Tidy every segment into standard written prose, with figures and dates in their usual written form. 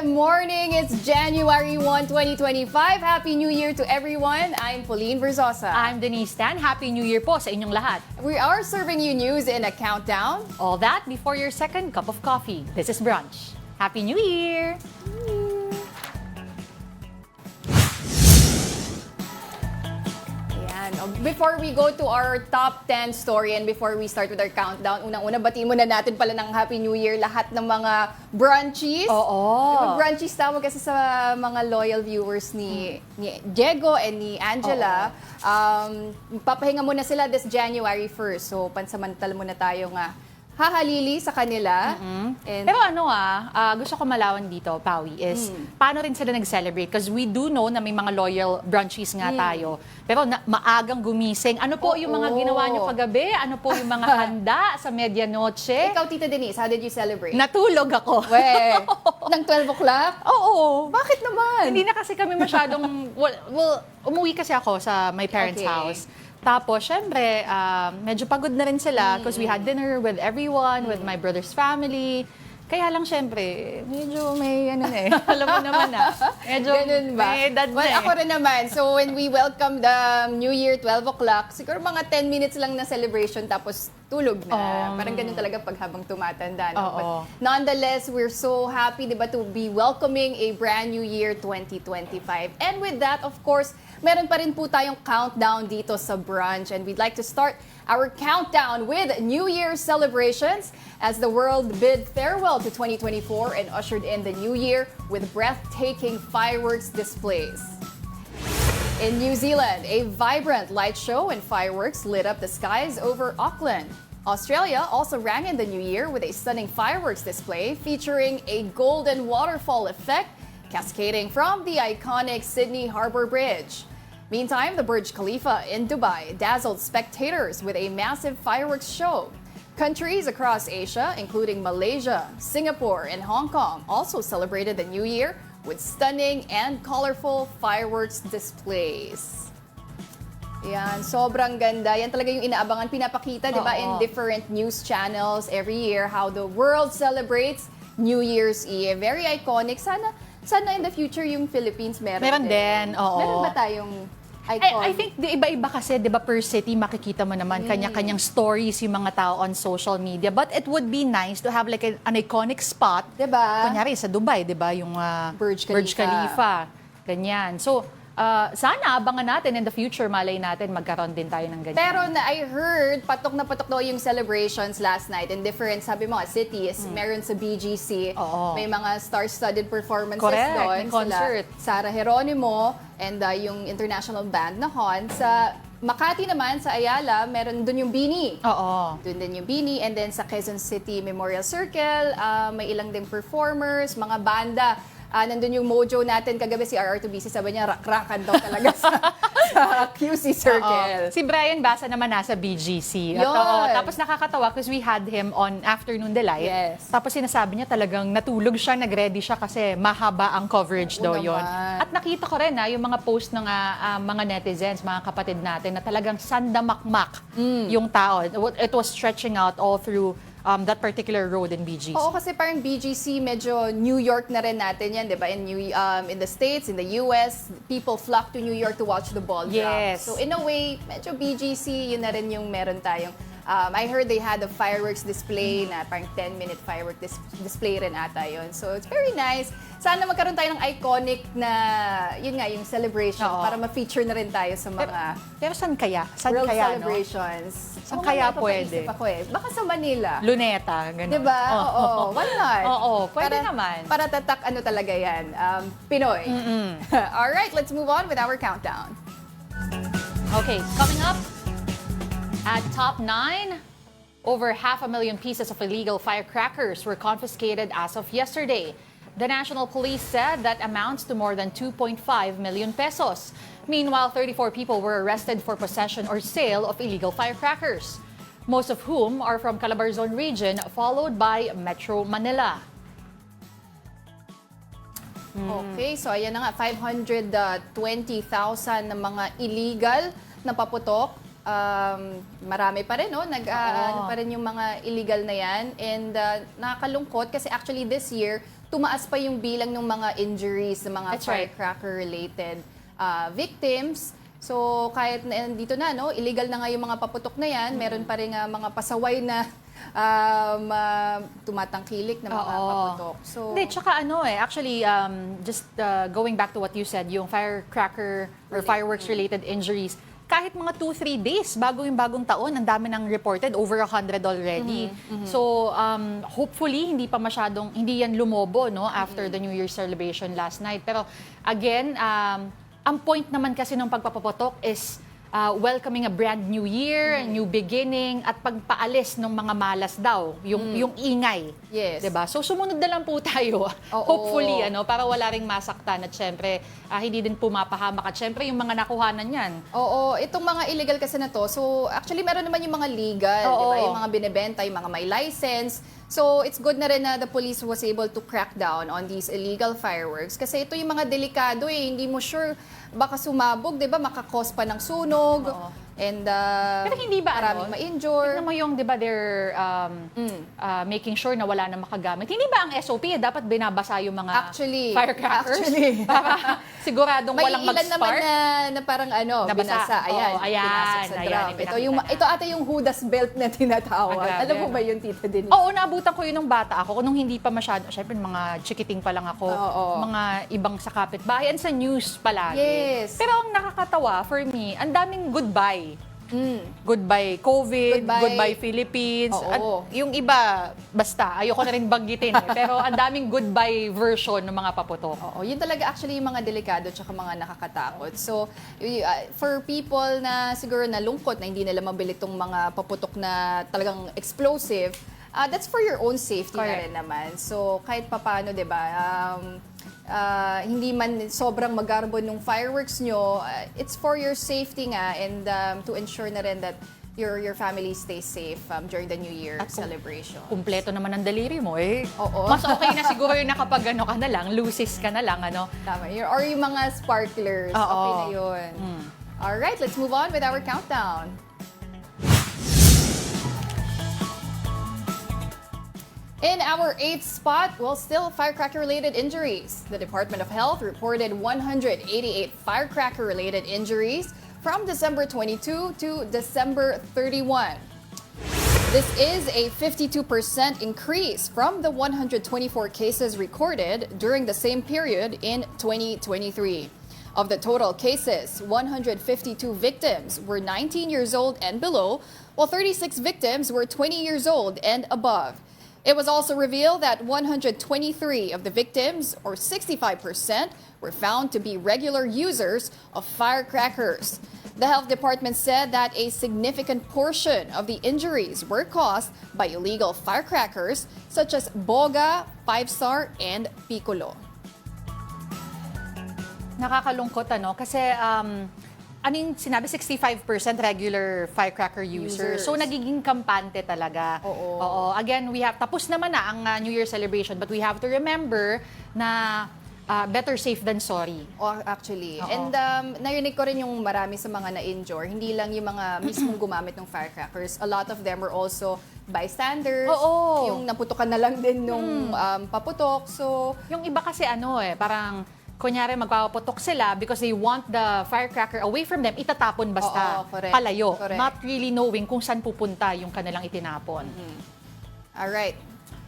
Good morning. It's January 1, 2025. Happy New Year to everyone. I'm Pauline Verzosa. I'm Denise Tan. Happy New Year po sa inyong lahat. We are serving you news in a countdown. All that before your second cup of coffee. This is Brunch. Happy New Year! Before we go to our top 10 story and before we start with our countdown, unang-una batiin muna natin pala ng Happy New Year lahat ng mga brunchies. Oo. Diba, brunchies tawag kasi sa mga loyal viewers ni Diego and ni Angela. Papahinga muna sila this January 1st. So pansamantala muna tayo nga hahalili sa kanila. And Pero gusto ko malawan dito, Pawi, is paano rin sila nag-celebrate? Because we do know na may mga loyal brunchies nga tayo. Pero maagang gumising. Ano po yung mga ginawa nyo kagabi? Ano po yung mga handa sa medianoche? ikaw, Tita Denise, how did you celebrate? Natulog ako. Ng 12 o'clock? Oo. Bakit naman? Hindi na kasi kami masyadong... well, umuwi kasi ako sa my parents' house. Tapos, syempre, medyo pagod na rin sila because we had dinner with everyone, with my brother's family. Kaya lang, syempre, medyo may alam mo naman medyo Ganun ba? may edad na Ako rin naman. So when we welcome the New Year, 12 o'clock, siguro mga 10 minutes lang na celebration tapos tulog na. Parang ganun talaga pag habang tumatanda. No? But nonetheless, we're so happy, diba, to be welcoming a brand new year 2025. And with that, of course, meron pa rin po tayong countdown dito sa Brunch. And we'd like to start our countdown with New Year celebrations as the world bid farewell to 2024 and ushered in the new year with breathtaking fireworks displays. In New Zealand, a vibrant light show and fireworks lit up the skies over Auckland. Australia also rang in the new year with a stunning fireworks display featuring a golden waterfall effect cascading from the iconic Sydney Harbour Bridge. Meantime, the Burj Khalifa in Dubai dazzled spectators with a massive fireworks show. Countries across Asia, including Malaysia, Singapore, and Hong Kong, also celebrated the New Year with stunning and colorful fireworks displays. Yan, sobrang ganda. Yan talaga yung inaabangan, pinapakita, di ba, in different news channels every year how the world celebrates New Year's Eve. Very iconic. Sana in the future yung Philippines meron din. Oo. Meron ba tayong iconic? I think iba-iba kasi, di ba, per city, makikita mo naman kanya-kanyang stories yung mga tao on social media. But it would be nice to have like an iconic spot. Diba? Kunyari sa Dubai, di ba, yung Burj Khalifa. Ganyan. So, sana abangan natin in the future, malay natin magkaroon din tayo ng ganyan. Pero I heard, patok na patok daw yung celebrations last night in different, sabi mo, cities. Meron sa BGC. May mga star-studded performances doon. Correct, concert. Sarah Geronimo and yung international band na Hon. Sa Makati naman, sa Ayala, meron doon yung Bini. Doon din yung Bini. And then sa Quezon City Memorial Circle, may ilang ding performers, mga banda. Nandun yung mojo natin kagabi, si RR2BC, sabi niya, rak-rakan daw talaga sa QC Circle. Si Brian Basa naman nasa BGC. At, tapos nakakatawa because we had him on Afternoon Delight. Yes. Tapos sinasabi niya talagang natulog siya, nag-ready siya kasi mahaba ang coverage daw yon. At nakita ko rin yung mga post ng mga netizens, mga kapatid natin, na talagang sandamakmak yung tao. It was stretching out all through that particular road in BGC. Oo, kasi parang BGC, medyo New York na rin natin yan, di ba? In the States, in the US, people flock to New York to watch the ball drop. Yes. So in a way, medyo BGC, yun na rin yung meron tayong. I heard they had a fireworks display na parang 10-minute firework display rin ata yun. So it's very nice. Sana magkaroon tayo ng iconic na, yun nga, yung celebration para ma-feature na rin tayo sa mga Pero saan kaya? Saan world kaya, celebrations. Saan kaya pwede? Ako Baka sa Manila. Luneta, gano'n. Diba? Oo. Why not? Oo, pwede naman. Para tatak talaga yan. Pinoy. All right, let's move on with our countdown. Okay, coming up at top 9, over 500,000 pieces of illegal firecrackers were confiscated as of yesterday. The National Police said that amounts to more than 2.5 million pesos. Meanwhile, 34 people were arrested for possession or sale of illegal firecrackers, most of whom are from Calabarzon region, followed by Metro Manila. Okay, so ayan na nga, 520,000 na mga illegal na paputok. Marami pa rin, no? Ano pa rin yung mga illegal na yan. And nakakalungkot kasi actually this year, tumaas pa yung bilang ng mga injuries ng mga firecracker-related victims. So kahit dito na, no, illegal na nga yung mga paputok na yan, meron pa rin mga pasaway na tumatangkilik na mga paputok. So, hindi, tsaka actually, just going back to what you said, yung firecracker or fireworks-related injuries, kahit mga 2-3 days bago yung bagong taon, ang dami nang reported, over 100 already. So, hopefully, hindi yan lumobo, no, after the New Year's celebration last night. Pero, again, ang point naman kasi ng pagpapaputok is welcoming a brand new year, new beginning, at pagpaalis ng mga malas daw, yung ingay. Yes. 'Di ba? So sumunod na lang po tayo. Hopefully, para wala ring masaktan at syempre hindi din pumapahamak at syempre yung mga nakuhanan niyan. Oo, itong mga illegal kasi na to. So actually meron naman yung mga legal, 'di ba? Yung mga binebenta, yung mga may license. So it's good na rin na the police was able to crack down on these illegal fireworks kasi ito yung mga delikado hindi mo sure baka sumabog, 'di ba? Makakos pa ng sunog. And pero hindi ba maraming ma-injure? Tignan mo yung, 'di ba, they're making sure na wala na makagamit. Hindi ba ang SOP dapat binabasa yung mga firecrackers? Para siguradong walang mag-spark? May ilan naman na parang binasa. Ayan, pinasok sa drum. Ito ata yung Judas belt na tinatawag. Alam mo ba yun, Tita Denise? Oo, naabutan ko yun nung bata ako. Nung hindi pa masyado, syempre mga chikiting pa lang ako. Mga ibang sa kapitbahay. And sa news palagi. Yes. Pero ang nakakatawa, for me, ang daming goodbye. Goodbye COVID, goodbye Philippines. At yung iba, basta, ayoko na rin banggitin. Pero ang daming goodbye version ng mga paputok. Yun talaga actually yung mga delikado at mga nakakatakot. So, for people na siguro nalungkot na hindi nila mabili itong mga paputok na talagang explosive, that's for your own safety na rin naman. So, kahit papano, di ba, hindi man sobrang magarbo nung fireworks nyo, it's for your safety nga and to ensure na rin that your family stays safe during the New Year celebration. Kumpleto naman ang daliri mo Oo. Mas okay na siguro yung nakapag ka na lang, lucis ka na lang, Tama. Or yung mga sparklers, okay na yun. Alright, let's move on with our countdown. In our 8th spot, still firecracker-related injuries. The Department of Health reported 188 firecracker-related injuries from December 22 to December 31. This is a 52% increase from the 124 cases recorded during the same period in 2023. Of the total cases, 152 victims were 19 years old and below, while 36 victims were 20 years old and above. It was also revealed that 123 of the victims, or 65%, were found to be regular users of firecrackers. The health department said that a significant portion of the injuries were caused by illegal firecrackers such as boga, 5-star, and piccolo. Nakakalungkot kasi sinabi 65% regular firecracker users. So nagiging kampante talaga. Oo. Again, tapos naman na ang New Year celebration, but we have to remember na better safe than sorry. Actually. And narinig ko rin yung marami sa mga na-injure. Hindi lang yung mga mismong gumamit ng firecrackers. A lot of them were also bystanders. Yung naputukan na lang din nung paputok. So, yung iba kasi parang kunyari magpapaputok sila because they want the firecracker away from them, itatapon basta palayo. Not really knowing kung saan pupunta yung kanilang itinapon. Alright.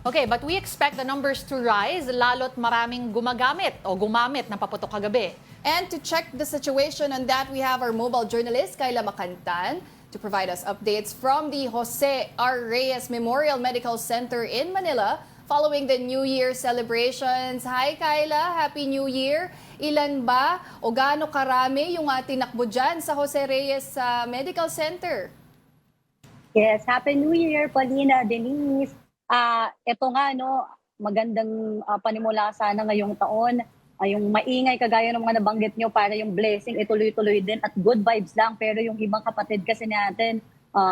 Okay, but we expect the numbers to rise lalo't maraming gumamit ng paputok kagabi. And to check the situation on that, we have our mobile journalist, Kayla Macantan, to provide us updates from the Jose R. Reyes Memorial Medical Center in Manila following the New Year celebrations. Hi Kayla, Happy New Year! Ilan ba o gaano karami yung tinakbo dyan sa Jose Reyes Medical Center? Yes, Happy New Year, Paulina, Denise. Ito nga, magandang panimula sana ngayong taon. Yung maingay kagaya ng mga nabanggit nyo para yung blessing ituloy-tuloy din at good vibes lang. Pero yung ibang kapatid kasi natin,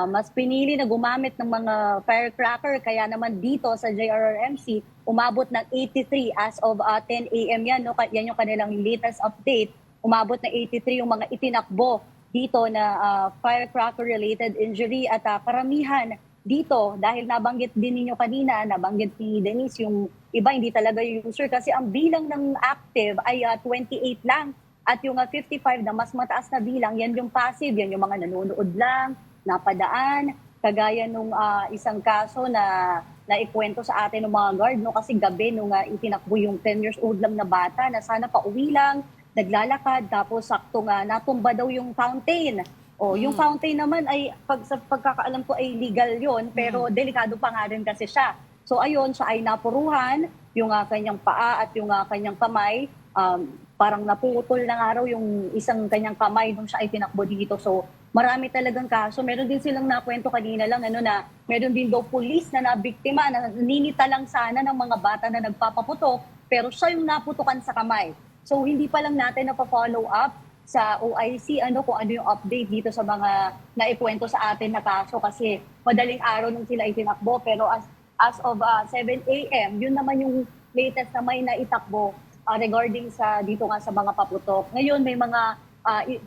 mas pinili na gumamit ng mga firecracker. Kaya naman dito sa JRRMC, umabot ng 83 as of 10 a.m. yan. Yan yung kanilang latest update. Umabot na 83 yung mga itinakbo dito na firecracker-related injury at karamihan dito, dahil nabanggit din ninyo kanina, nabanggit ni Denise, yung iba hindi talaga user kasi ang bilang ng active ay 28 lang. At yung 55 na mas mataas na bilang, yan yung passive, yan yung mga nanonood lang, napadaan, kagaya nung isang kaso na naikwento sa atin ng mga guard, no? Kasi gabi nung itinakbo yung 10 years old lang na bata na sana pauwi lang, naglalakad, tapos sakto nga natumba daw yung fountain. O, yung fountain naman ay, sa pagkakaalam ko ay legal yon, pero delikado pa nga rin kasi siya. So ayun, siya ay napuruhan, yung kanyang paa at yung kanyang kamay, parang naputol na nga raw yung isang kanyang kamay nung siya ay tinakbo dito. So marami talagang kaso. Meron din silang nakwento kanina lang na meron din daw pulis na nabiktima, na ninita lang sana ng mga bata na nagpapaputok, pero siya yung naputukan sa kamay. So hindi pa lang natin na-follow up sa OIC kung ano yung update dito sa mga naikwento sa atin na kaso, kasi madaling araw nung sila itinakbo, pero as of 7 a.m., yun naman yung latest na may naitakbo regarding sa dito nga sa mga paputok. Ngayon may mga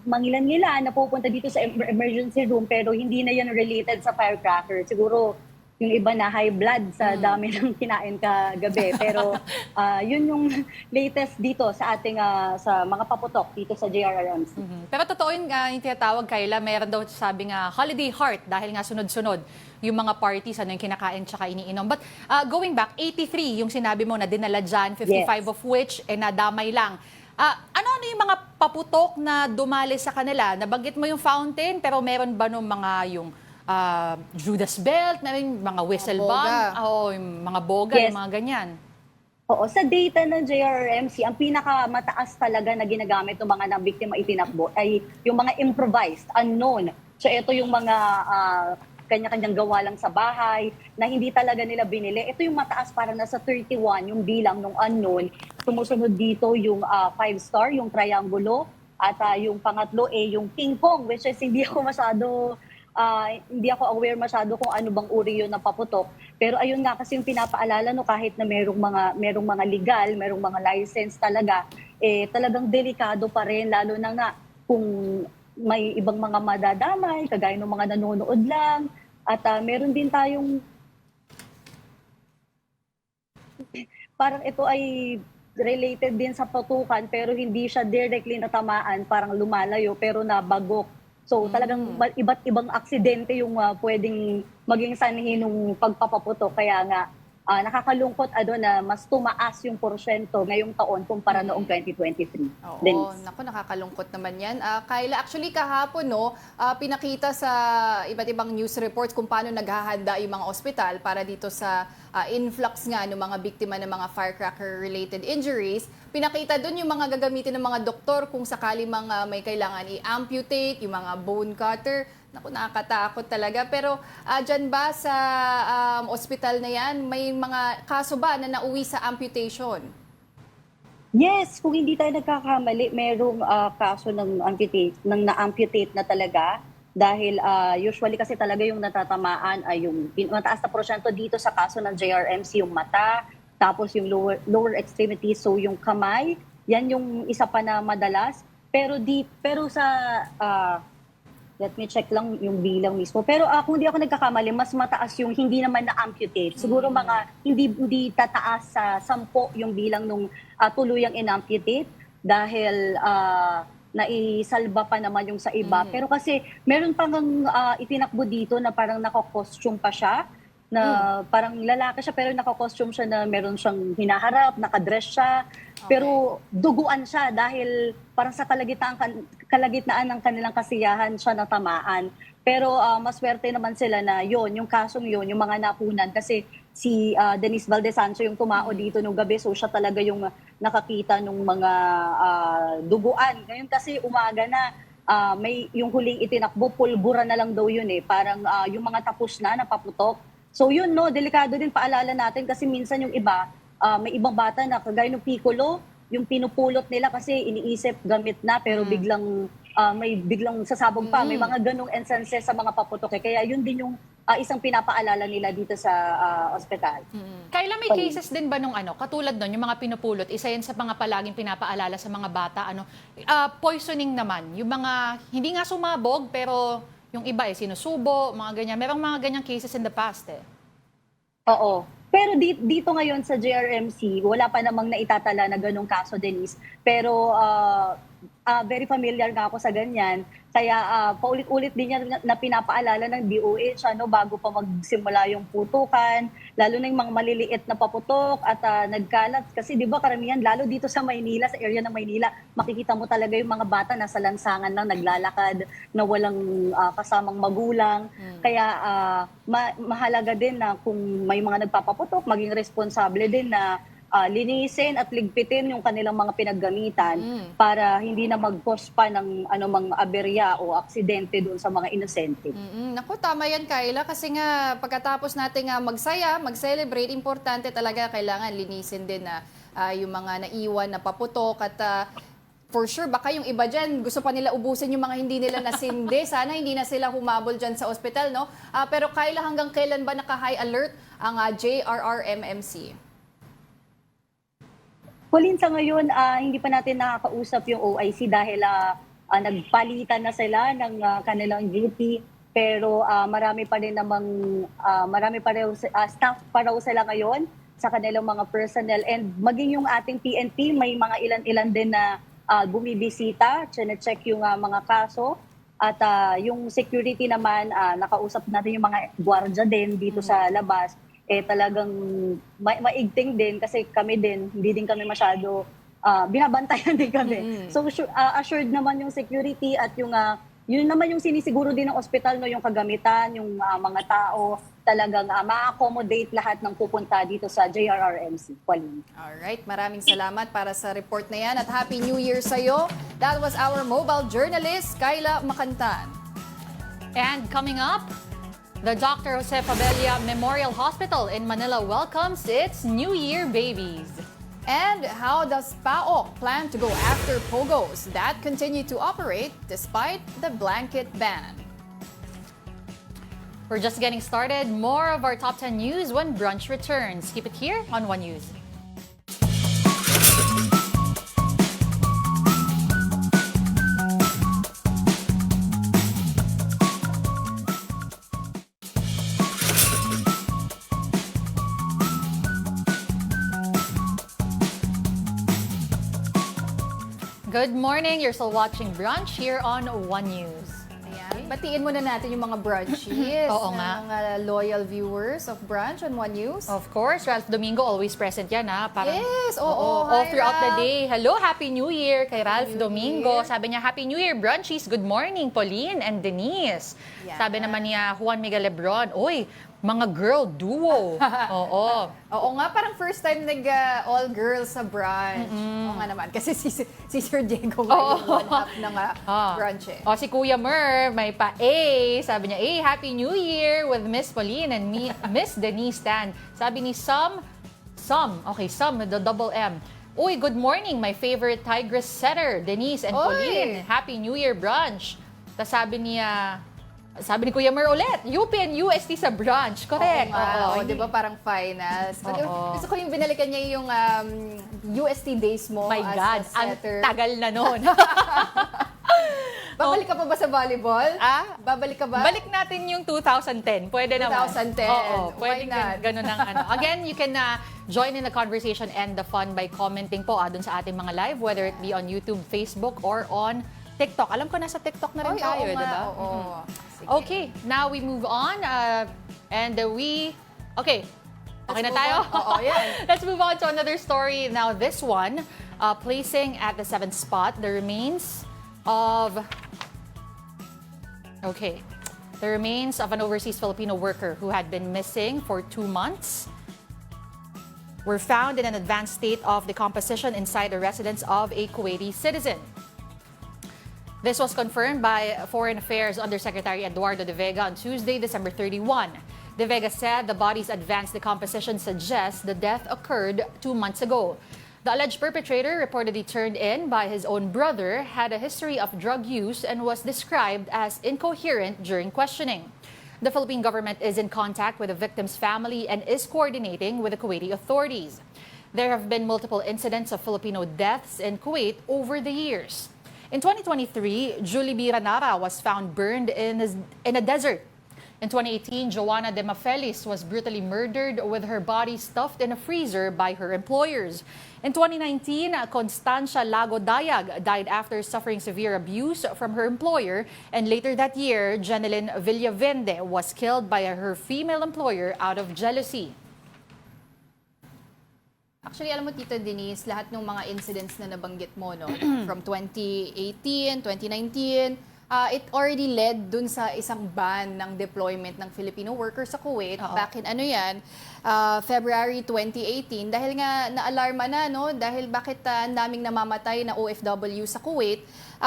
mangilan-ngilan na pupunta dito sa emergency room, pero hindi na yan related sa firecracker. Siguro yung iba na high blood sa dami ng kinain kagabi. Pero yun yung latest dito sa ating sa mga paputok dito sa JRRMC. Pero totoo yung tinatawag, Kayla, meron daw sabi nga holiday heart dahil nga sunod-sunod yung mga parties, ano yung kinakain tsaka iniinom. But going back, 83 yung sinabi mo na dinala dyan, 55 Yes. of which nadamay lang. Ano yung mga paputok na dumali sa kanila? Nabanggit mo yung fountain, pero meron ba nung mga yung Judas belt, yung mga whistle bomb, yung mga boga, Yes. yung mga ganyan? Oo, sa data ng JRMC, ang pinakamataas talaga na ginagamit ng mga nabiktima itinakbo ay yung mga improvised, unknown. So ito yung mga kanya-kanyang gawa lang sa bahay na hindi talaga nila binili. Ito yung mataas, para nasa 31 yung bilang ng unknown. Sumusunod dito yung 5-star, yung triangulo, at yung pangatlo yung ping pong, which is hindi ako aware masyado kung ano bang uri yun ng paputok. Pero ayun nga, kasi yung pinapaalala, kahit na merong mga legal, merong mga license talaga, talagang delikado pa rin, lalo na nga kung may ibang mga madadamay, kagaya ng mga nanonood lang. At meron din tayong, parang ito ay related din sa patukan, pero hindi siya directly natamaan, parang lumalayo pero nabagok. So talagang iba't ibang aksidente yung pwedeng maging sanhi ng pagpapaputok. Kaya nga nakakalungkot na mas tumaas yung porsyento ngayong taon kumpara noong 2023. Oo, naku, nakakalungkot naman yan. Kayla, actually kahapon, pinakita sa iba't ibang news reports kung paano naghahanda yung mga ospital para dito sa influx nga ng mga biktima ng mga firecracker-related injuries. Pinakita doon yung mga gagamitin ng mga doktor kung sakali mga may kailangan i-amputate, yung mga bone cutter. Naku, nakakatakot talaga. Pero dyan ba sa ospital na yan, may mga kaso ba na nauwi sa amputation? Yes, kung hindi tayo nagkakamali, merong kaso ng na-amputate na talaga. Dahil usually kasi talaga yung natatamaan ay yung mataas na porsyento dito sa kaso ng JRMC, yung mata, tapos yung lower extremities, so yung kamay, yan yung isa pa na madalas. Pero sa let me check lang yung bilang mismo. Pero kung hindi ako nagkakamali, mas mataas yung hindi naman na-amputate. Siguro mga hindi tataas sa 10 yung bilang nung tuluyang in-amputate, dahil naisalba pa naman yung sa iba. Pero kasi meron pang itinakbo dito na parang naka-costume pa siya, na parang lalaki siya pero naka-costume siya, na meron siyang hinaharap, nakadress siya. Pero duguan siya dahil parang sa kalagitnaan ng kanilang kasiyahan siya natamaan. Pero maswerte naman sila na yung kasong yung mga napunan, kasi si Denise Valdesancho yung tumao dito nung gabi, so siya talaga yung nakakita ng mga duguan. Ngayon kasi umaga na, may yung huling itinakbo, pulbura na lang daw yun parang yung mga tapos na napaputok. So yun delikado din, paalala natin, kasi minsan yung iba, may ibang bata na kagaya ng piccolo, yung pinupulot nila kasi iniisip gamit na, pero biglang may biglang sasabog pa. May mga ganong instances sa mga paputok. Kaya yun din yung isang pinapaalala nila dito sa ospital. Kailan may cases din ba nung katulad nun, yung mga pinupulot, isa yan sa mga palaging pinapaalala sa mga bata, poisoning naman, yung mga hindi nga sumabog pero Yung iba sinusubo, mga ganyan. Merong mga ganyang cases in the past Oo. Pero dito ngayon sa JRMC, wala pa namang naitatala na ganong kaso, Denise. Pero very familiar nga ako sa ganyan. Kaya paulit-ulit din yan na pinapaalala ng DOH bago pa magsimula yung putukan, lalo na yung mga maliliit na paputok at nagkalat. Kasi di ba karamihan, lalo dito sa Maynila, sa area ng Maynila, makikita mo talaga yung mga bata nasa lansangan lang, naglalakad, na walang kasamang magulang. Kaya mahalaga din na kung may mga nagpapaputok, maging responsable din na linisin at ligpitin yung kanilang mga pinaggamitan para hindi na mag-cause pa ng anumang aberya o aksidente doon sa mga inosente. Naku, tama yan, Kyla, kasi nga pagkatapos natin magsaya, mag-celebrate, importante talaga kailangan linisin din na yung mga naiwan na paputok at for sure, baka yung iba dyan, gusto pa nila ubusin yung mga hindi nila nasindi. Sana hindi na sila humabol dyan sa ospital, no? Pero Kyla, hanggang kailan ba naka-high alert ang JRRMMC? Pauline, sa ngayon, hindi pa natin nakakausap yung OIC dahil nagpalitan na sila ng kanilang duty. Pero marami pa rin namang, staff pa raw sila ngayon sa kanilang mga personnel. And maging yung ating PNP, may mga ilan-ilan din na bumibisita, check yung mga kaso. At yung security naman, nakausap natin yung mga gwardiya din dito sa labas. Talagang maigting din kasi kami din, hindi din kami masyado, binabantayan din kami. So assured naman yung security at yung yun naman yung sinisiguro din ng ospital, no, yung kagamitan, yung mga tao, talagang ma-accommodate lahat ng pupunta dito sa JRRMC. Pauline. Alright, maraming salamat para sa report na yan at Happy New Year sa'yo. That was our mobile journalist, Kyla Macantan. And coming up, the Dr. Jose Fabella Memorial Hospital in Manila welcomes its New Year babies. And how does PAOK plan to go after Pogos that continue to operate despite the blanket ban? We're just getting started. More of our top 10 news when Brunch returns. Keep it here on One News. Good morning. You're still watching Brunch here on One News. Ayan. Batiin muna natin yung mga brunchies. Oo nga. Mga loyal viewers of Brunch on One News. Of course, Ralph Domingo always present yan Parang, Yes, oo. all Hi, throughout the Ralph. day. Hello, Happy New Year kay Ralph New Domingo. Year. Sabi niya, Happy New Year, Brunchies. Good morning, Pauline and Denise. Yan. Sabi naman niya, Juan Miguel Lebron, uy, mga girl duo. Oo. Oo nga, parang first time all girls sa brunch. Oo nga naman, kasi si Sir Diego nga yung one half ng brunch Si Kuya Mer, may pa-A. Sabi niya, Happy New Year with Miss Pauline and Miss Denise Tan. Sabi ni Sam, the double M. Uy, good morning, my favorite Tigress setter, Denise and Pauline. Happy New Year brunch. Tapos sabi ni Kuya Mer ulit, UP and UST sa brunch. Correct. Oo, di ba parang finals. Gusto ko yung binalikan niya yung UST days mo My as God, a ang setter. tagal na nun. Babalik ka pa ba sa volleyball? Babalik ka ba? Balik natin yung 2010. Pwede naman. 2010. Oo, Why pwede not? ganun ang Again, you can join in the conversation and the fun by commenting po dun sa ating mga live, whether it be on YouTube, Facebook, or on TikTok. Alam ko nasa TikTok na rin tayo, di ba? Oo. Okay, now we move on Okay na tayo? Oo, yan. Let's move on to another story. Now this one, placing at the 7th spot, the remains of an overseas Filipino worker who had been missing for 2 months were found in an advanced state of decomposition inside the residence of a Kuwaiti citizen. This was confirmed by Foreign Affairs Undersecretary Eduardo De Vega on Tuesday, December 31. De Vega said the body's advanced decomposition suggests the death occurred 2 months ago. The alleged perpetrator, reportedly turned in by his own brother, had a history of drug use and was described as incoherent during questioning. The Philippine government is in contact with the victim's family and is coordinating with the Kuwaiti authorities. There have been multiple incidents of Filipino deaths in Kuwait over the years. In 2023, Julie Biranara was found burned in a desert. In 2018, Joanna de Mafelis was brutally murdered with her body stuffed in a freezer by her employers. In 2019, Constancia Lago Dayag died after suffering severe abuse from her employer. And later that year, Jeneline Villavende was killed by her female employer out of jealousy. Actually, alam mo, Tita Denise, lahat ng mga incidents na nabanggit mo, no, from 2018, 2019, it already led dun sa isang ban ng deployment ng Filipino workers sa Kuwait. Back in February 2018, dahil nga na-alarma na, no, dahil bakit ang daming namamatay na OFW sa Kuwait.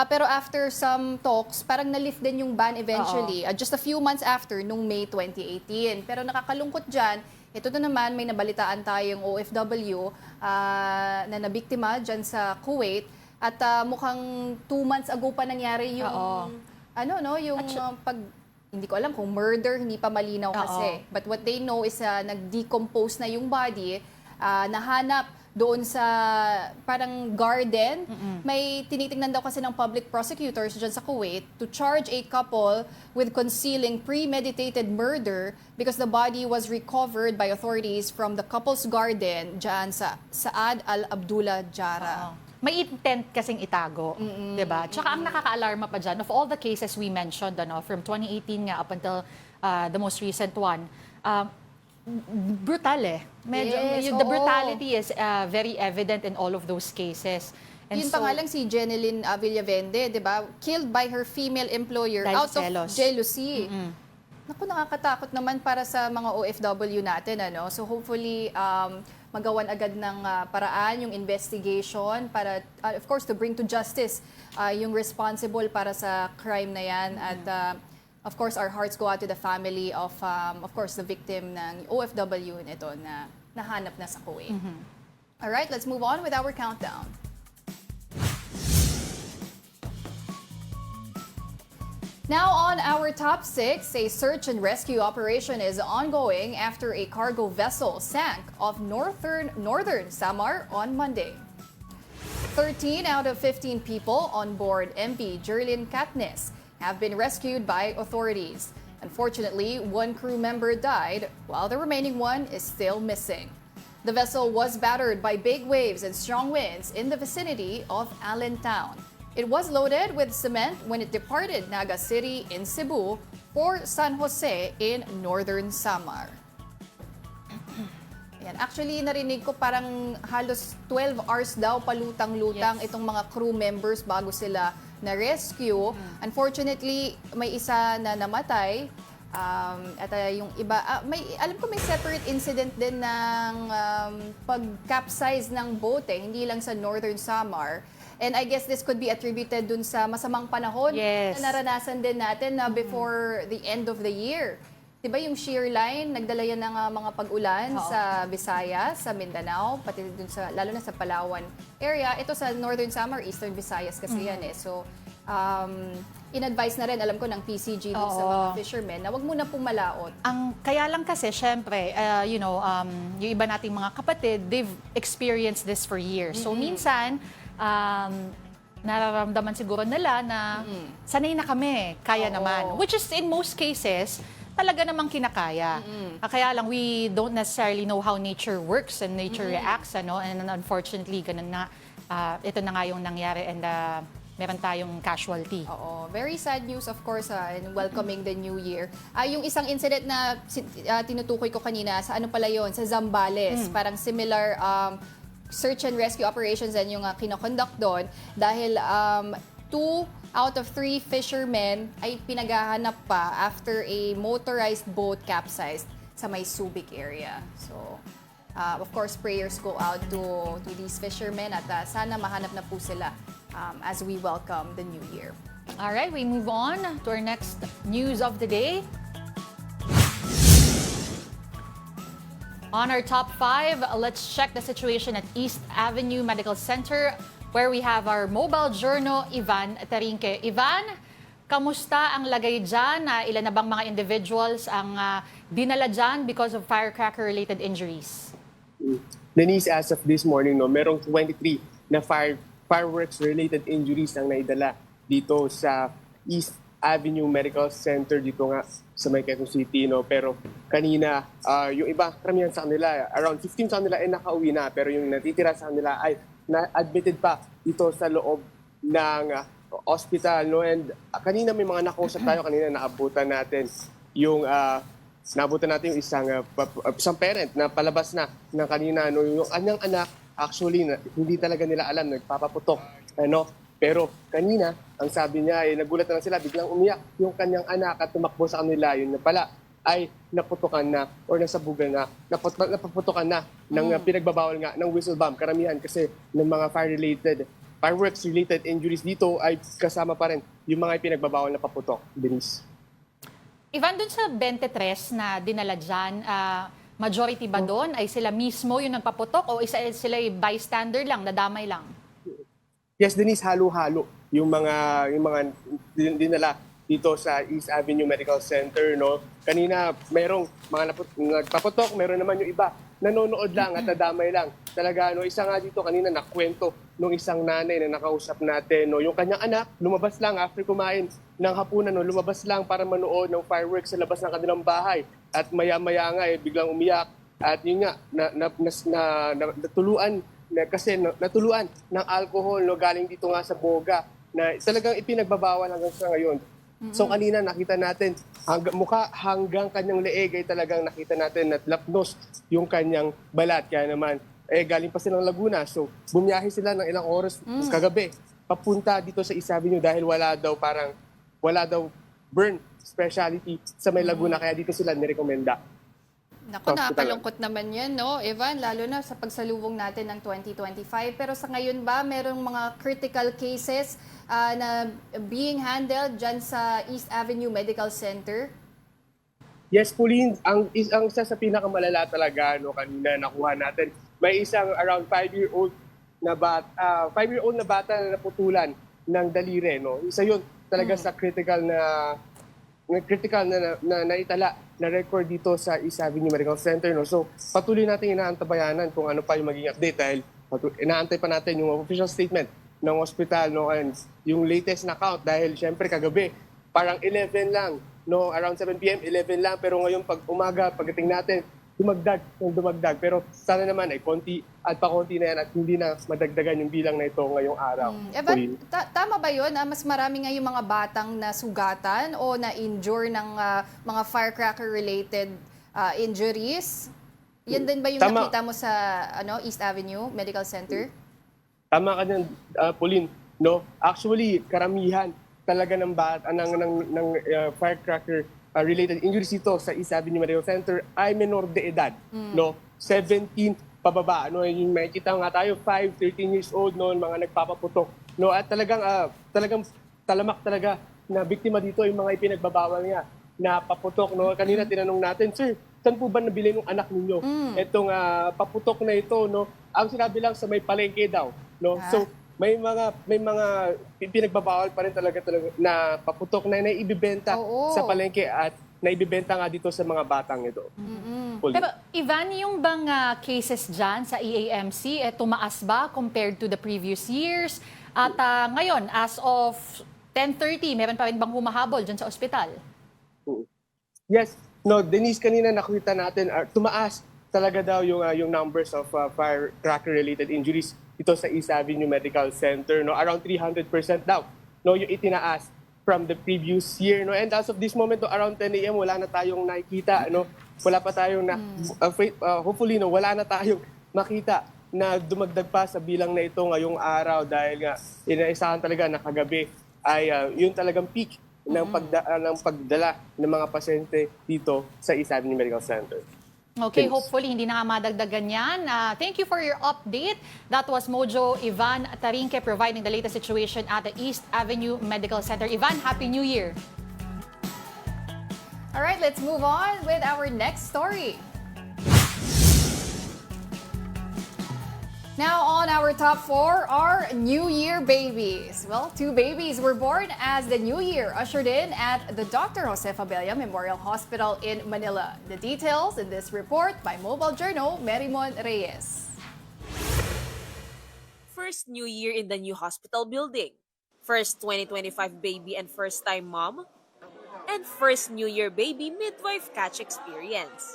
Pero after some talks, parang na-lift din yung ban eventually, just a few months after, nung May 2018. Pero nakakalungkot dyan, ito na naman, may nabalitaan tayong OFW na nabiktima dyan sa Kuwait. At mukhang 2 months ago pa nangyari yung, hindi ko alam kung murder, hindi pa malinaw kasi. But what they know is nag-decompose na yung body, nahanap doon sa parang garden. May tinitingnan daw kasi ng public prosecutors dyan sa Kuwait to charge a couple with concealing premeditated murder because the body was recovered by authorities from the couple's garden dyan sa Saad Al-Abdullah Jara. May intent kasing itago, diba? Tsaka ang nakaka-alarma pa dyan, of all the cases we mentioned, from 2018 nga up until the most recent one, brutal Medyo, the brutality is very evident in all of those cases. And yun pa nga lang si Jeneline Villavende, di ba? Killed by her female employer out of jealousy. Naku, nakakatakot naman para sa mga OFW natin, ano? So hopefully, magawan agad ng paraan yung investigation para, of course, to bring to justice yung responsible para sa crime na yan. At of course, our hearts go out to the family of course, the victim ng OFW nito na nahanap na sa Kuwait. All right, let's move on with our countdown. Now on our top 6, a search and rescue operation is ongoing after a cargo vessel sank off Northern Samar on Monday. 13 out of 15 people on board MV Jerlin Katniss have been rescued by authorities. Unfortunately, one crew member died, while the remaining one is still missing. The vessel was battered by big waves and strong winds in the vicinity of Allentown. It was loaded with cement when it departed Naga City in Cebu for San Jose in Northern Samar. Yan. Actually, narinig ko parang halos 12 hours daw palutang-lutang itong mga crew members bago sila na-rescue. Unfortunately, may isa na namatay. At yung iba, alam ko may separate incident din ng pag-capsize ng boat, hindi lang sa Northern Samar. And I guess this could be attributed dun sa masamang panahon na naranasan din natin na before the end of the year. Diba yung shear line, nagdala yan ng mga pag-ulan sa Visayas, sa Mindanao, pati dun sa, lalo na sa Palawan area. Ito sa Northern Samar, Eastern Visayas kasi yan So, in-advise na rin, alam ko, ng PCG dun sa mga fishermen na wag muna pumalaot. Kaya lang kasi, syempre, yung iba nating mga kapatid, they've experienced this for years. So, minsan, nararamdaman siguro nila na sanay na kami, kaya naman. Which is, in most cases, talaga namang kinakaya. Kaya lang, we don't necessarily know how nature works and nature reacts, and unfortunately, ganun na, ito na nga yung nangyari and meron tayong casualty. Very sad news, of course, in welcoming the new year. Yung isang incident na tinutukoy ko kanina, sa ano pala yun? Sa Zambales. Parang similar search and rescue operations and yung kinoconduct doon dahil 2 out of 3 fishermen ay pinaghahanap pa after a motorized boat capsized sa may Subic area. So, of course, prayers go out to these fishermen at sana mahanap na po sila as we welcome the new year. All right, we move on to our next news of the day. On our top 5, let's check the situation at East Avenue Medical Center where we have our mobile journo, Ivan Tarinque. Ivan, kamusta ang lagay dyan? Ilan na bang mga individuals ang dinala dyan because of firecracker-related injuries? Denise, as of this morning, merong 23 na fireworks-related injuries ang naidala dito sa East Avenue Medical Center dito nga sa may Quezon City. No? Pero kanina, yung iba, karamihan sa kanila, around 15 sa kanila ay nakauwi na. Pero yung natitira sa kanila ay na-admitted pa dito sa loob ng hospital. No? And kanina may mga nakausap tayo, kanina naabutan natin yung isang parent na palabas na ng kanina. No? Yung kanyang anak, actually, hindi talaga nila alam, nagpapaputok. Ano? Pero kanina, ang sabi niya, nagulat na lang sila, biglang umiyak yung kanyang anak at tumakbo sa kanila. Yun na pala ay naputukan na or nasabugan na, napaputukan na ng pinagbabawal nga ng whistle bomb. Karamihan kasi ng mga fireworks-related injuries dito ay kasama pa rin yung mga pinagbabawal na paputok. Denise. Ivan, dun sa 23 na dinala dyan, majority ba doon ay sila mismo yung nagpaputok o sila ay bystander lang, nadamay lang? Yes, Denise, halo-halo yung mga dinala dito sa East Avenue Medical Center. No? Kanina, mayroong mga nagpaputok, mayroon naman yung iba nanonood lang at nadamay lang. Talaga, no, isa nga dito kanina nakwento nung isang nanay na nakausap natin. No, yung kanyang anak, lumabas lang after kumain ng hapunan, no, lumabas lang para manood ng fireworks sa labas ng kanilang bahay. At maya-maya nga, biglang umiyak. At yun nga, natuluan ng alcohol, no, galing dito nga sa boga na talagang ipinagbabawal hanggang sa ngayon. So kanina nakita natin mukha hanggang kanyang leeg ay talagang nakita natin at lapnos yung kanyang balat. Kaya naman galing pa silang Laguna. So bumiyahe sila ng ilang oras kagabi papunta dito sa East Avenue dahil wala daw burn specialty sa may Laguna, kaya dito sila nirekomenda. Naku, nakakalungkot naman yan, no, Evan? Lalo na sa pagsalubong natin ng 2025. Pero sa ngayon ba, merong mga critical cases na being handled dyan sa East Avenue Medical Center? Yes, Pauline, ang isa sa pinakamalala talaga, no, kanina nakuha natin, may isang around 5-year-old na bata na naputulan ng daliri. No? Isa yun talaga sa critical na naitala na record dito sa East Avenue Medical Center. No? So patuloy natin inaantabayanan kung ano pa yung maging update dahil inaantay pa natin yung official statement ng hospital, no? And yung latest na count dahil syempre kagabi parang 11 lang, no? Around 7 p.m. 11 lang, pero ngayon pag umaga pagdating natin dumagdag. Pero sana naman ay konti na yan at hindi na madagdagan yung bilang na ito ngayong araw. Evan, tama ba yun? Mas marami nga yung mga batang nasugatan o na-injure ng mga firecracker-related injuries? Yan din ba yung nakita mo sa East Avenue Medical Center? Tama ka dyan, Pauline. No? Actually, karamihan talaga ng firecracker-related injuries ito sa East Avenue Medical Center ay menor de edad. No? 17 pababa. No? Yung makikita nga tayo, 5, 13 years old, no? Mga nagpapaputok. No? At talagang talamak talaga na biktima dito yung mga ipinagbabawal nga na paputok. No? Kanina tinanong natin, sir, saan po ba nabili ng anak ninyo? Itong paputok na ito, no? Ang sinabi lang sa may palengke daw. No? So, may mga pinagbabawal pa rin talaga na paputok na naibibenta sa palengke at naibibenta nga dito sa mga batang ito. Pero Ivan, yung bang cases dyan sa EAMC, tumaas ba compared to the previous years? At ngayon, as of 10:30, meron pa rin bang humahabol dyan sa ospital? Yes. No, Denise, kanina nakita natin, tumaas talaga daw yung numbers of firecracker-related injuries ito sa East Avenue Medical Center. No, around 300% daw. No, yung itinaas from the previous year. No, and as of this moment, no, around 10 a.m. wala na tayong nakikita. No, wala pa tayong hopefully no, wala na tayong makita na dumagdag pa sa bilang na ito ngayong araw dahil nga inaisahan talaga na kagabi ay yun talagang peak ng pagdala ng mga pasyente dito sa East Avenue Medical Center. Okay, hopefully hindi na nga madagdagan yan. Thank you for your update. That was Mojo Ivan Tarinque providing the latest situation at the East Avenue Medical Center. Ivan, Happy New Year! All right, let's move on with our next story. Now on our top 4 are New Year babies. Well, 2 babies were born as the New Year ushered in at the Dr. Jose Fabella Memorial Hospital in Manila. The details in this report by Mobile Journal, Merimon Reyes. For first New Year in the new hospital building, first 2025 baby and first-time mom, and first New Year baby midwife catch experience.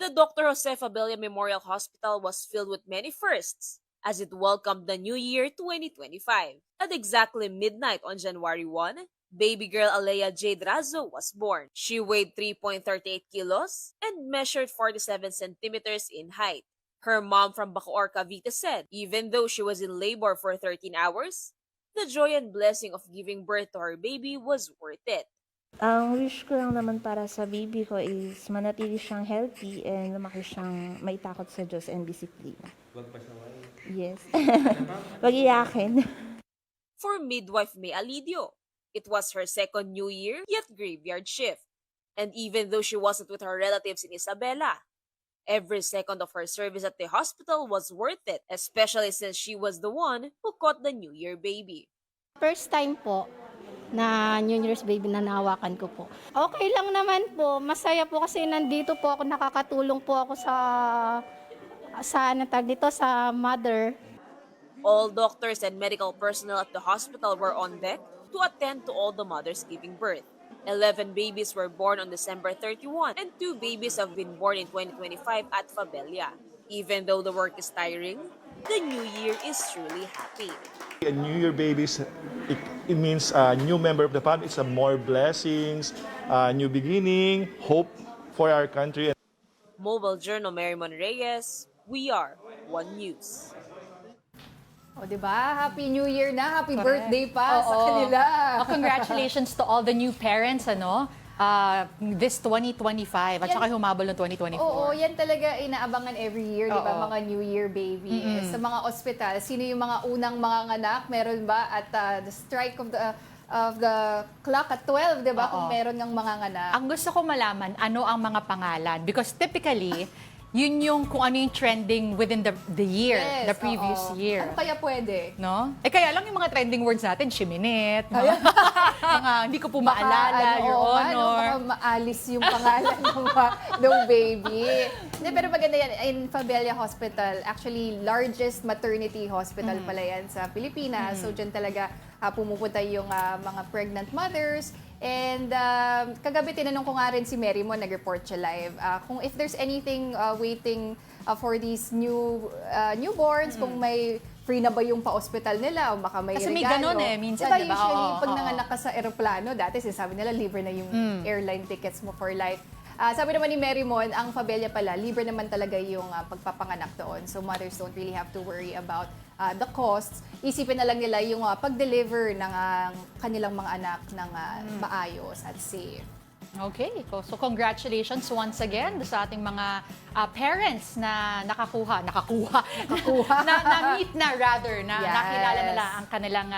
The Dr. Jose Fabella Memorial Hospital was filled with many firsts as it welcomed the New Year 2025. At exactly midnight on January 1, baby girl Alea Jade Razo was born. She weighed 3.38 kilos and measured 47 centimeters in height. Her mom from Bacoor, Cavite said, even though she was in labor for 13 hours, the joy and blessing of giving birth to her baby was worth it. Ang wish ko lang naman para sa baby ko is manatili siyang healthy and lumaki siyang may takot sa Diyos and disiplina. Huwag pasaway. Yes. Wag iyakin. For midwife May Alidio, it was her second New Year yet graveyard shift. And even though she wasn't with her relatives in Isabela, every second of her service at the hospital was worth it, especially since she was the one who caught the New Year baby. First time po na New Year's baby na nahawakan ko po. Okay lang naman po, masaya po kasi nandito po ako, nakakatulong po ako sa mother. All doctors and medical personnel at the hospital were on deck to attend to all the mothers giving birth. 11 babies were born on December 31 and 2 babies have been born in 2025 at Fabella. Even though the work is tiring, the new year is truly happy. A New Year babies, it means a new member of the family. It's a more blessings, a new beginning, hope for our country. Mobile Journal Marymon Reyes, we are One News. O, diba? Happy New Year na. Happy birthday Oo. pa sa kanila. Congratulations to all the new parents, this 2025 at saka humabol ng 2024. Oo, yan talaga inaabangan every year, di ba? Oo. Mga New Year baby. Sa mga ospital, sino yung mga unang mga nganak? Meron ba at the strike of the clock at 12, di ba? Oo. Kung meron ng mga nganak. Ang gusto ko malaman, ano ang mga pangalan? Because typically, yun yung kung ano yung trending within the year, Yes, the previous oo. year. Ano kaya pwede? No? Kaya lang yung mga trending words natin, shiminit, mga hindi ko po maalala, Your Honor. Baka maalis yung pangalan ng baby. Hindi, pero maganda yan. In Fabella Hospital, actually, largest maternity hospital pala yan sa Pilipinas. So, dyan talaga pumupunta yung mga pregnant mothers. And kagabi tinanong ko nga rin si Mary mo, nag-report siya live. Kung if there's anything waiting for these newborns, kung may free na ba yung pa-hospital nila o baka may Kasi regalo. may ganun minsan, diba? diba? Usually, Oo, pag oo. nanganak ka sa eroplano, dati sinasabi nila libre na yung airline tickets mo for life. Sabi naman ni Mary Mon, ang Fabella pala, libre naman talaga yung pagpapanganak doon. So mothers don't really have to worry about the costs. Isipin na lang nila yung pag-deliver ng kanilang mga anak ng maayos at safe. Okay, so congratulations once again sa ating mga parents na na-meet na rather, na Yes. nakilala nila ang kanilang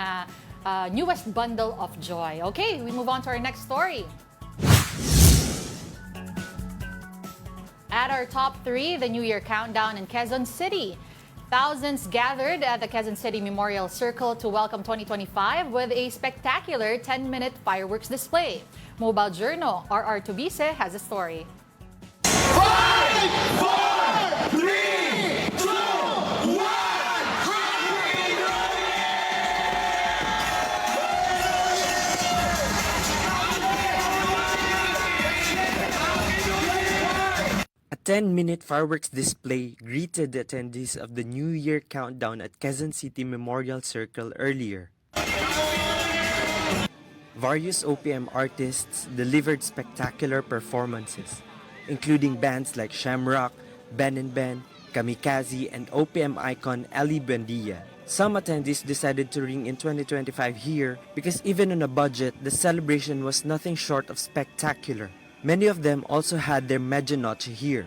newest bundle of joy. Okay, we move on to our next story. At our top 3, the New Year countdown in Quezon City. Thousands gathered at the Quezon City Memorial Circle to welcome 2025 with a spectacular 10-minute fireworks display. Mobile Journal, RR Tubise has a story. 5, 4, 3, 2, 1, A 10-minute fireworks display greeted the attendees of the New Year countdown at Quezon City Memorial Circle earlier. Various OPM artists delivered spectacular performances, including bands like Shamrock, Ben and Ben, Kamikaze, and OPM icon Ali Buendia. Some attendees decided to ring in 2025 here because even on a budget, the celebration was nothing short of spectacular. Many of them also had their medianoche here.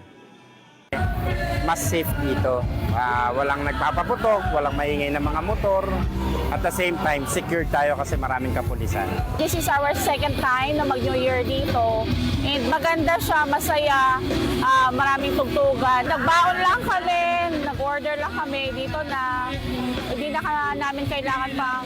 Mas safe dito. Walang nagpapaputok, walang maingay na mga motor. At the same time, secure tayo kasi maraming kapulisan. This is our second time na mag-New Year dito. And maganda siya, masaya, maraming tugtugan. Nagbaon lang kami, nag-order lang kami dito na hindi na namin kailangan pang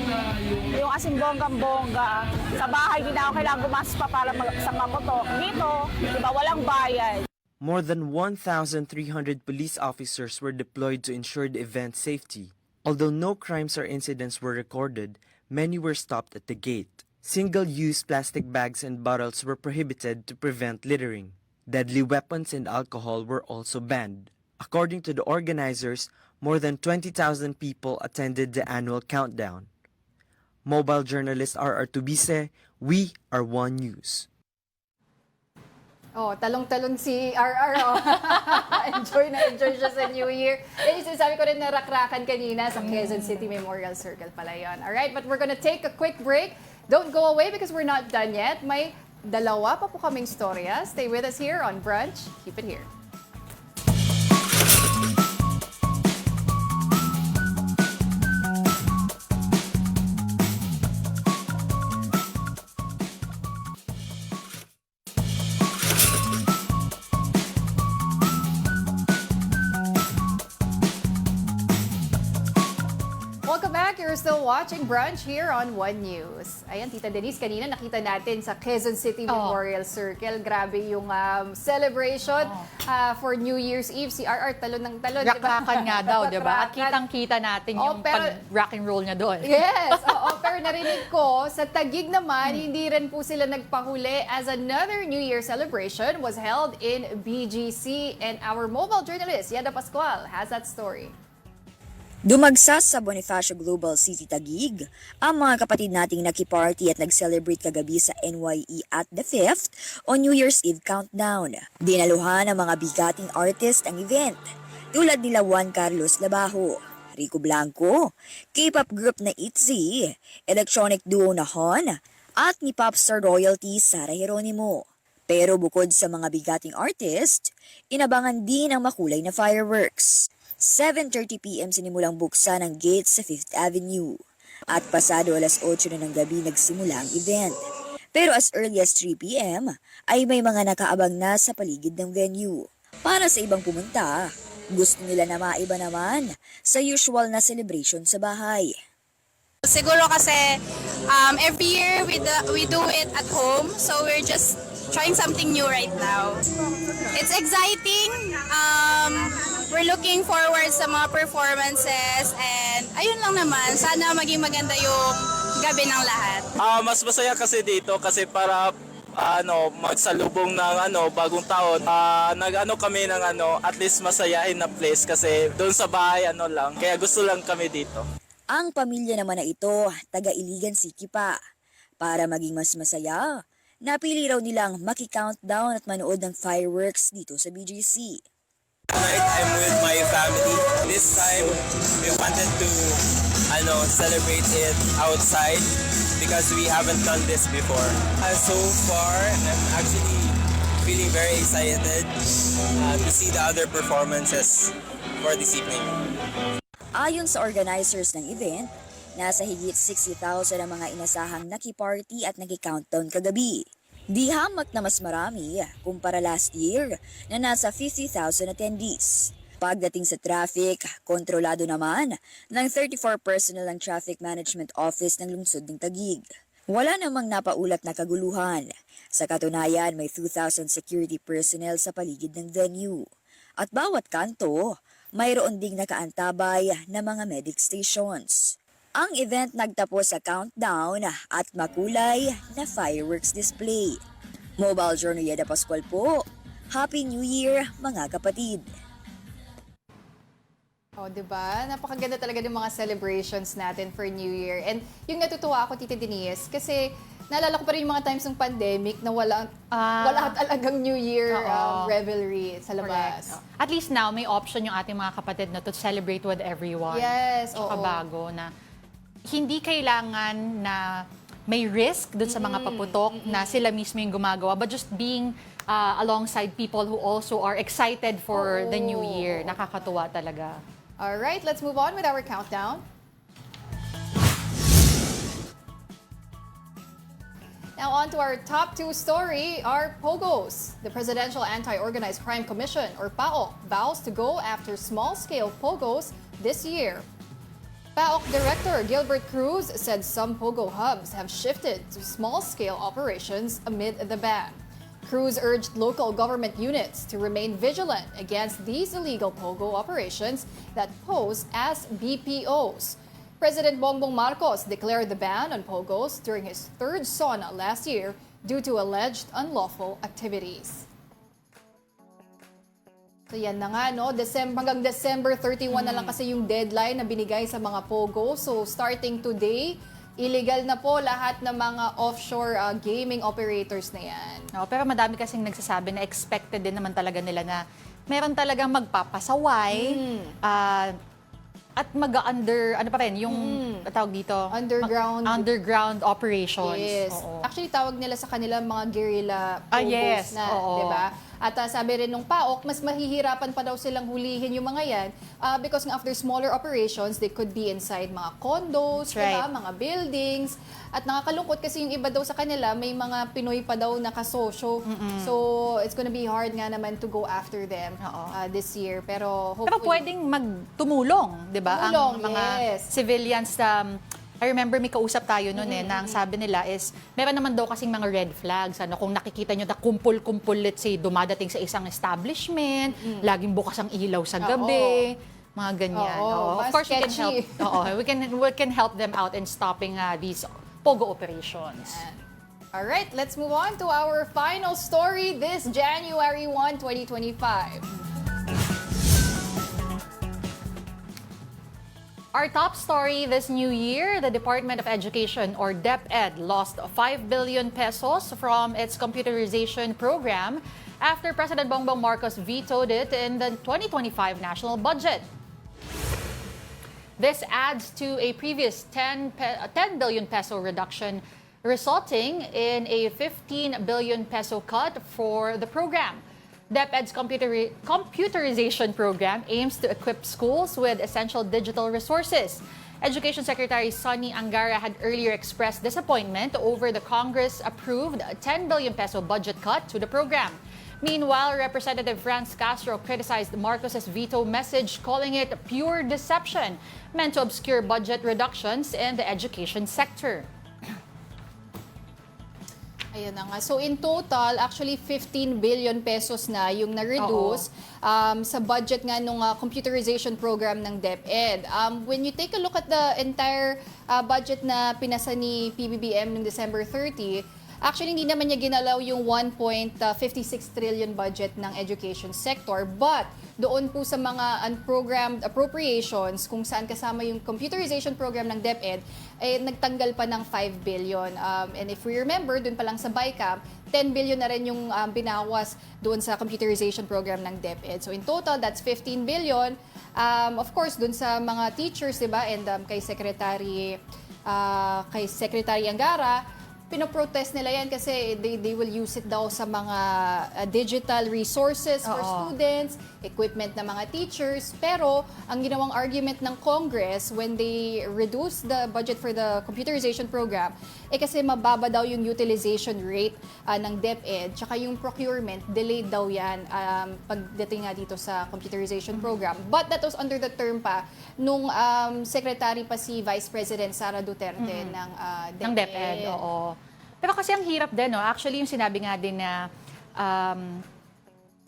yung asing bonggang-bongga. Sa bahay, hindi na ako kailangan gumastos pa para sa mamotok. Dito, di ba, walang bayad. More than 1,300 police officers were deployed to ensure the event's safety. Although no crimes or incidents were recorded, many were stopped at the gate. Single-use plastic bags and bottles were prohibited to prevent littering. Deadly weapons and alcohol were also banned. According to the organizers, more than 20,000 people attended the annual countdown. Mobile journalist R.R. Tubise, we are One News. Oh, talong-talong si RR. Oh. enjoy siya sa New Year. Yan yung sinasabi ko rin na rakrakan kanina sa Quezon City Memorial Circle pala yun. Alright, but we're gonna take a quick break. Don't go away because we're not done yet. May dalawa pa po kaming storya. Stay with us here on Brunch. Keep it here. Welcome back. You're still watching Brunch here on One News. Ayan, Tita Denise, kanina nakita natin sa Quezon City Memorial Circle. Grabe yung celebration for New Year's Eve. Si RR talon ng talon. Rakrakan nga daw, di ba? At kitang-kita natin yung pag-rock and roll niya doon. Yes, pero narinig ko, sa Taguig naman, hindi rin po sila nagpahuli as another New Year celebration was held in BGC. And our mobile journalist, Yeda Pascual, has that story. Dumagsas sa Bonifacio Global City Taguig ang mga kapatid nating nakiparty at nag-celebrate kagabi sa NYE at the 5th on New Year's Eve countdown. Dinaluhan ng mga bigating artist ang event, tulad nila Juan Carlos Labajo, Rico Blanco, K-pop group na ITZY, electronic duo na Hon, at ni popstar royalty Sara Geronimo. Pero bukod sa mga bigating artist, inabangan din ang makulay na fireworks. 7:30 p.m. sinimulang buksan ang gates sa 5th Avenue at pasado alas 8 na ng gabi nagsimula ang event. Pero as early as 3 p.m. ay may mga nakaabang na sa paligid ng venue. Para sa ibang pumunta, gusto nila na maiba naman sa usual na celebration sa bahay. Siguro kasi every year we do it at home, so we're just trying something new right now. It's exciting. We're looking forward sa mga performances and ayun lang naman, sana maging maganda yung gabi ng lahat. Mas masaya kasi dito kasi para magsalubong ng bagong taon. Kami ng at least masayahin na place kasi doon sa bahay lang. Kaya gusto lang kami dito. Ang pamilya naman na ito, taga-Iligan City pa. Para maging mas masaya, napili raw nilang maki-countdown at manood ng fireworks dito sa BGC. I'm with my family. This time, we wanted to celebrate it outside because we haven't done this before. So far, I'm actually feeling very excited to see the other performances for this evening. Ayon sa organizers ng event, nasa higit 60,000 ang mga inasahang nakiparty at naki-countdown kagabi. Di hamak na mas marami kumpara last year na nasa 50,000 attendees. Pagdating sa traffic, kontrolado naman ng 34 personnel ng Traffic Management Office ng lungsod ng Taguig. Wala namang napaulat na kaguluhan. Sa katunayan, may 2,000 security personnel sa paligid ng venue. At bawat kanto, mayroon ding nakaantabay na mga medic stations. Ang event nagtapos sa countdown at makulay na fireworks display. Mobile Journal Yeda Pascual po. Happy New Year, mga kapatid! Oh, diba? Napakaganda talaga ng mga celebrations natin for New Year. And yung natutuwa ako, Tita Denise, kasi naalala ko pa rin yung mga times ng pandemic na wala talagang New Year revelry sa labas. Correct. At least now, may option yung ating mga kapatid na to celebrate with everyone. Yes, Tsaka bago na hindi kailangan na may risk dun sa mga paputok na sila mismo yung gumagawa, but just being alongside people who also are excited for the new year. Nakakatuwa talaga. All right, let's move on with our countdown. Now on to our top 2 story, our Pogos. The Presidential Anti-Organized Crime Commission, or PAOC, vows to go after small-scale Pogos this year. PAOC Director Gilbert Cruz said some Pogo hubs have shifted to small-scale operations amid the ban. Cruz urged local government units to remain vigilant against these illegal pogo operations that pose as BPOs. President Bongbong Marcos declared the ban on pogos during his third SONA last year due to alleged unlawful activities. So yan na nga, no? Hanggang December 31 na lang kasi yung deadline na binigay sa mga pogo. So starting today, illegal na po lahat ng mga offshore gaming operators na yan. No, pero madami kasing nagsasabi na expected din naman talaga nila na meron talagang magpapasaway at mag-under, ano pa rin, yung tawag dito? Underground operations. Yes. Oo. Actually, tawag nila sa kanila mga guerrilla pogos na, di ba? At sabi rin nung PAOK, mas mahihirapan pa daw silang hulihin yung mga yan because after smaller operations, they could be inside mga condos, diba? Mga buildings. At nakakalungkot kasi yung iba daw sa kanila, may mga Pinoy pa daw na kasosyo. So, it's gonna be hard nga naman to go after them this year. Pero hopefully... Pero pwedeng magtumulong, di ba? Ang mga civilians. I remember may kausap tayo noon na ang sabi nila is, meron naman daw kasing mga red flags. Kung nakikita nyo na kumpul-kumpul, let's say, dumadating sa isang establishment, laging bukas ang ilaw sa gabi, mga ganyan. Of course, we can help. We can help them out in stopping these pogo operations. All right, let's move on to our final story this January 1, 2025. Our top story this new year, the Department of Education or DepEd lost 5 billion pesos from its computerization program after President Bongbong Marcos vetoed it in the 2025 national budget. This adds to a previous 10 billion peso reduction, resulting in a 15 billion peso cut for the program. DepEd's computerization program aims to equip schools with essential digital resources. Education Secretary Sonny Angara had earlier expressed disappointment over the Congress-approved 10 billion peso budget cut to the program. Meanwhile, Representative Franz Castro criticized Marcos's veto message, calling it pure deception meant to obscure budget reductions in the education sector. Ayan na nga. So in total, actually 15 billion pesos na yung na-reduce sa budget nga nung computerization program ng DepEd. When you take a look at the entire budget na pinasa ni PBBM noong December 30, actually hindi naman niya ginalaw yung 1.56 trillion budget ng education sector, but doon po sa mga unprogrammed appropriations, kung saan kasama yung computerization program ng DepEd, nagtanggal pa ng 5 billion. And if we remember, doon pa lang sa BICAM, 10 billion na rin yung binawas doon sa computerization program ng DepEd. So in total, that's 15 billion. Of course, doon sa mga teachers, diba? And kay Secretary Angara, pinoprotest nila yan kasi they will use it daw sa mga digital resources for students, equipment ng mga teachers. Pero ang ginawang argument ng Congress when they reduce the budget for the computerization program, kasi mababa daw yung utilization rate ng DepEd, tsaka yung procurement, delayed daw yan pagdating nga dito sa computerization program. But that was under the term pa nung secretary pa si Vice President Sara Duterte ng DepEd. Oo. Pero kasi ang hirap din, no? Actually, yung sinabi nga din na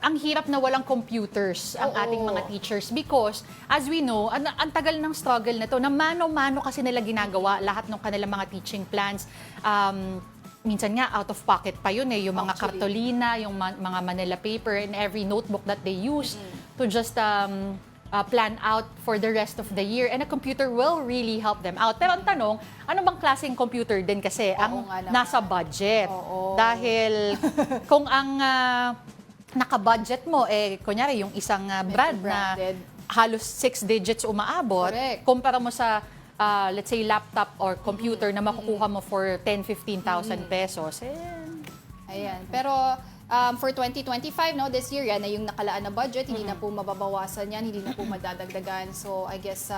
ang hirap na walang computers ang ating mga teachers because, as we know, ang tagal ng struggle na to, na mano-mano kasi nila ginagawa lahat ng kanilang mga teaching plans. Minsan nga, out of pocket pa yun yung mga kartolina, yung mga Manila paper, and every notebook that they use to just plan out for the rest of the year, and a computer will really help them out. Pero ang tanong, ano bang klaseng computer din kasi ang nasa budget? Dahil kung ang naka-budget mo, kunyari yung isang brand na halos 6 digits umaabot, kumpara mo sa let's say laptop or computer na makukuha mo for 10,000-15,000 pesos. Ayan. Pero for 2025, no, this year, yan na yung nakalaan na budget. Hindi na po mababawasan yan, hindi na po madadagdagan. So, I guess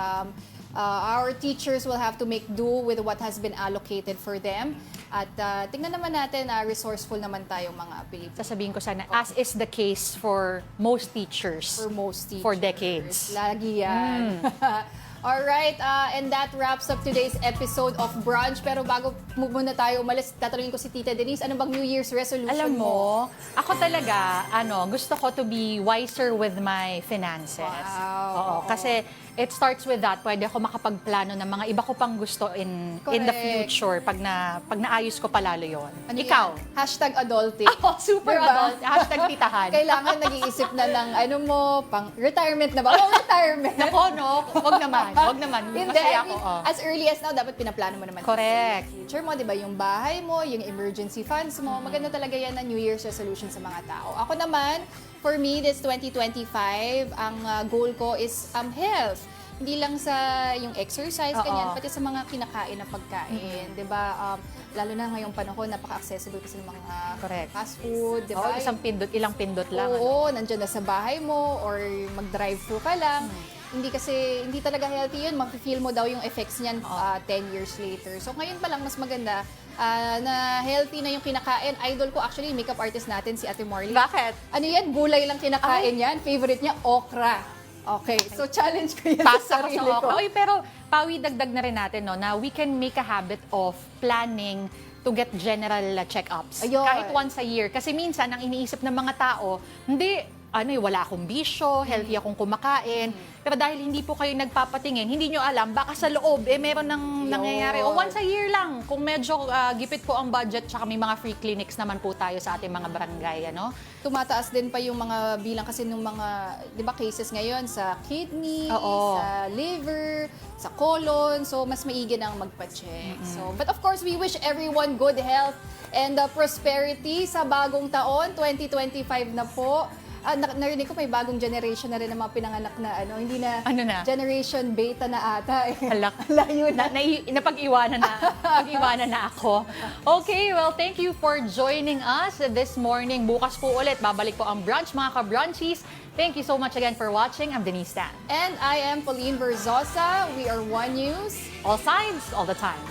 our teachers will have to make do with what has been allocated for them. At tingnan naman natin, resourceful naman tayong mga Pilipino. Sasabihin ko sana, as is the case for most teachers. For most teachers. For decades. Lagi yan. Alright, and that wraps up today's episode of Brunch. Pero bago muna tayo umalis, tatanungin ko si Tita Denise, ano bang New Year's resolution Alam mo, ako talaga, gusto ko to be wiser with my finances. Wow. Oo, kasi it starts with that. Pwede ako makapagplano ng mga iba ko pang gusto in the Correct. future pag naayos ko palalo yon. Ano Ikaw? yan? Hashtag adulting. Ako, super Diba? adult. Hashtag titahan. Kailangan nag-iisip na ng pang retirement na ba? Oh, retirement. Nako, no? Wag naman. Wag naman. Hindi, Masaya I ako. mean, as early as now, dapat pinaplano mo naman. Correct. Yung future mo, di ba? Yung bahay mo, yung emergency funds mo. Maganda talaga yan na New Year's resolution sa mga tao. Ako naman, for me, this 2025, ang goal ko is health. Hindi lang sa yung exercise, ganyan, pati sa mga kinakain na pagkain. Di ba? Lalo na ngayong panahon, napaka-accessible kasi ng mga fast food. Di ba? Ilang pindot lang. Oo, nandiyan na sa bahay mo or mag-drive-thru ka lang. Hindi talaga healthy yun. Mafe-feel mo daw yung effects niyan 10 years later. So ngayon pa lang, mas maganda na healthy na yung kinakain. Idol ko actually, yung makeup artist natin, si Ate Marley. Bakit? Ano yan? Gulay lang kinakain yan. Favorite niya, okra. Okay, so challenge ko yan Pasta sa ko sarili sa ko. okra. Oy, pero Pawi, dagdag na rin natin no, na we can make a habit of planning to get general check-ups. Ayun. Kahit once a year. Kasi minsan, ang iniisip ng mga tao, wala akong bisyo, healthy akong kumakain. Pero dahil hindi po kayo nagpapatingin, hindi nyo alam, baka sa loob, meron nang nangyayari. O once a year lang, kung medyo gipit po ang budget, tsaka may mga free clinics naman po tayo sa ating mga barangay, Tumataas din pa yung mga bilang kasi ng mga, di ba, cases ngayon sa kidney, sa liver, sa colon. So, mas maigi nang magpa-check. So, but of course, we wish everyone good health and prosperity sa bagong taon, 2025 na po. Narinig ko may bagong generation na rin ng mga pinanganak na hindi na, generation beta na ata. Layo na. Napag-iwanan na ako. Okay, well, thank you for joining us this morning. Bukas po ulit, babalik po ang brunch, mga ka-brunchies. Thank you so much again for watching. I'm Denise Tan. And I am Pauline Verzosa. We are One News. All sides, all the time.